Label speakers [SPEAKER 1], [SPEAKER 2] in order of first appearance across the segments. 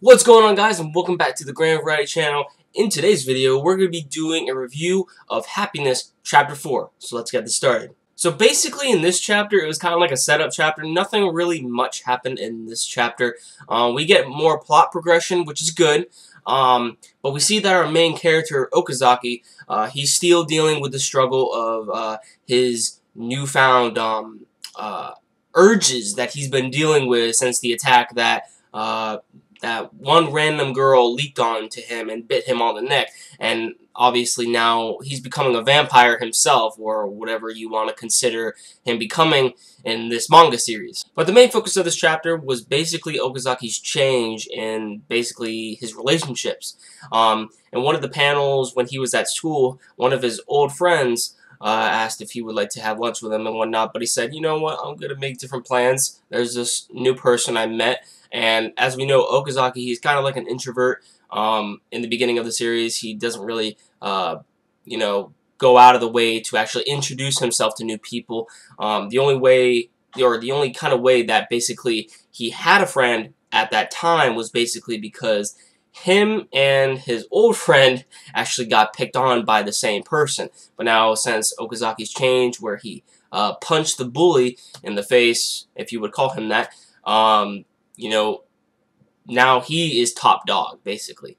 [SPEAKER 1] What's going on, guys, and welcome back to the Grand Variety channel. In today's video, we're going to be doing a review of Happiness Chapter 4. So let's get this started. So basically in this chapter, it was kind of like a setup chapter. Nothing really much happened in this chapter. We get more plot progression, which is good. But we see that our main character, Okazaki, he's still dealing with the struggle of his newfound urges that he's been dealing with since the attack that one random girl leaked on to him and bit him on the neck. And obviously now he's becoming a vampire himself, or whatever you want to consider him becoming in this manga series. But the main focus of this chapter was basically Okazaki's change in basically his relationships. In one of the panels when he was at school, one of his old friends asked if he would like to have lunch with him and whatnot, but he said, you know what, I'm going to make different plans. There's this new person I met, and as we know, Okazaki, he's kind of like an introvert. In the beginning of the series, he doesn't really, you know, go out of the way to actually introduce himself to new people. The only way, or the only kind of way that basically he had a friend at that time was basically because him and his old friend actually got picked on by the same person. But now, since Okazaki's changed, where he punched the bully in the face, if you would call him that, you know, now he is top dog, basically.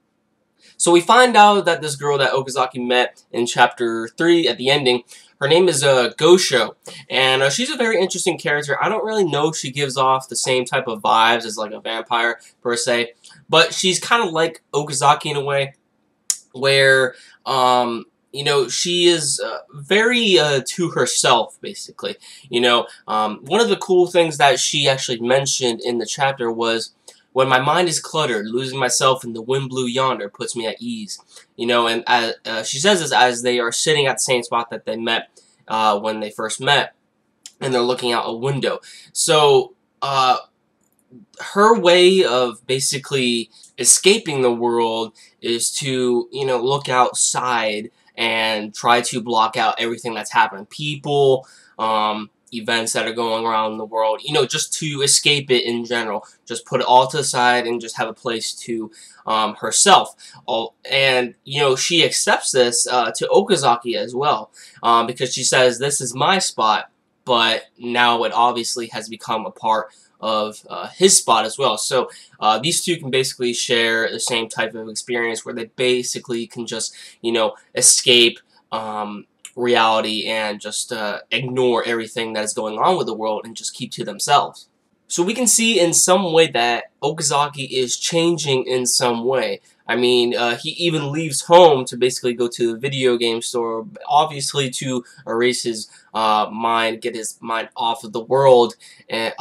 [SPEAKER 1] So we find out that this girl that Okazaki met in Chapter 3 at the ending, her name is Gosho, and she's a very interesting character. I don't really know if she gives off the same type of vibes as like a vampire, per se, but she's kind of like Okazaki in a way, where, you know, she is very to herself, basically. You know, one of the cool things that she actually mentioned in the chapter was, when my mind is cluttered, losing myself in the wind blue yonder puts me at ease. You know, and she says this as they are sitting at the same spot that they met when they first met, and they're looking out a window. So, her way of basically escaping the world is to, you know, look outside and try to block out everything that's happening. People, events that are going around in the world, you know, just to escape it in general. Just put it all to the side and just have a place to herself. And, you know, she accepts this to Okazaki as well, because she says, this is my spot, but now it obviously has become a part of his spot as well. So these two can basically share the same type of experience where they basically can just, you know, escape reality and just ignore everything that is going on with the world and just keep to themselves. So we can see in some way that Okazaki is changing in some way. I mean, he even leaves home to basically go to the video game store, obviously to erase his mind, get his mind off of the world, and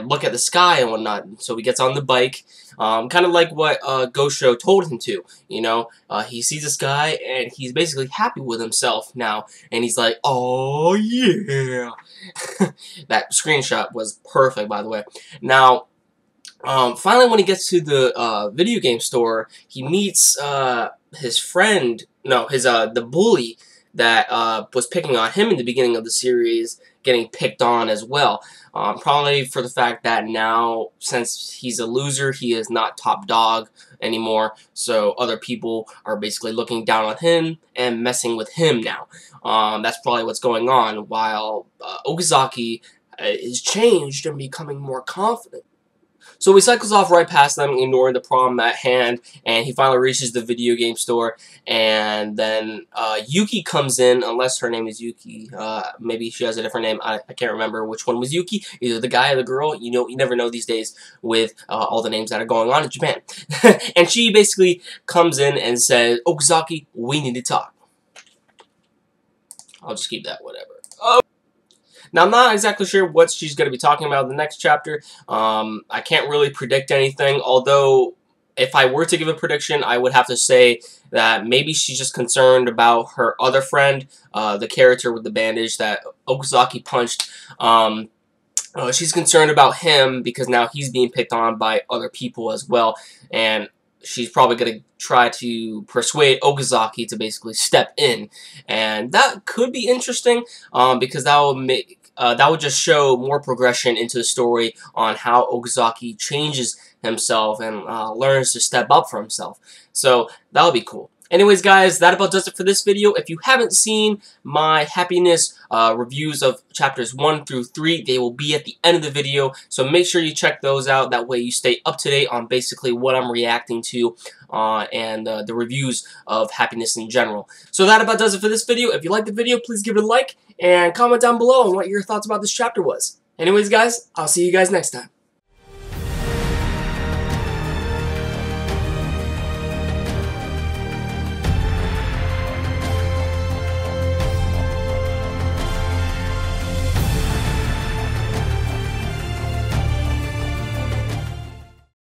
[SPEAKER 1] look at the sky and whatnot. So he gets on the bike, kind of like what Gosho told him to. You know, he sees the sky and he's basically happy with himself now, and he's like, oh yeah. That screenshot was perfect, by the way. Now, finally, when he gets to the video game store, he meets his friend, no, his the bully that was picking on him in the beginning of the series, getting picked on as well. Probably for the fact that now, since he's a loser, he is not top dog anymore, so other people are basically looking down on him and messing with him now. That's probably what's going on, while Okazaki is changed and becoming more confident. So he cycles off right past them, ignoring the problem at hand, and he finally reaches the video game store, and then Yuki comes in, unless her name is Yuki. Maybe she has a different name. I can't remember which one was Yuki, either the guy or the girl. You know, you never know these days with all the names that are going on in Japan. And she basically comes in and says, Okazaki, we need to talk. I'll just keep that, whatever. Now, I'm not exactly sure what she's going to be talking about in the next chapter. I can't really predict anything, although if I were to give a prediction, I would have to say that maybe she's just concerned about her other friend, the character with the bandage that Okazaki punched. She's concerned about him because now he's being picked on by other people as well, and she's probably going to try to persuade Okazaki to basically step in. And that could be interesting, because that will make that would just show more progression into the story on how Okazaki changes himself and learns to step up for himself. So that'll be cool. Anyways, guys, that about does it for this video. If you haven't seen my happiness reviews of chapters 1 through 3, they will be at the end of the video. So make sure you check those out. That way you stay up to date on basically what I'm reacting to and the reviews of happiness in general. So that about does it for this video. If you liked the video, please give it a like and comment down below on what your thoughts about this chapter was. Anyways, guys, I'll see you guys next time.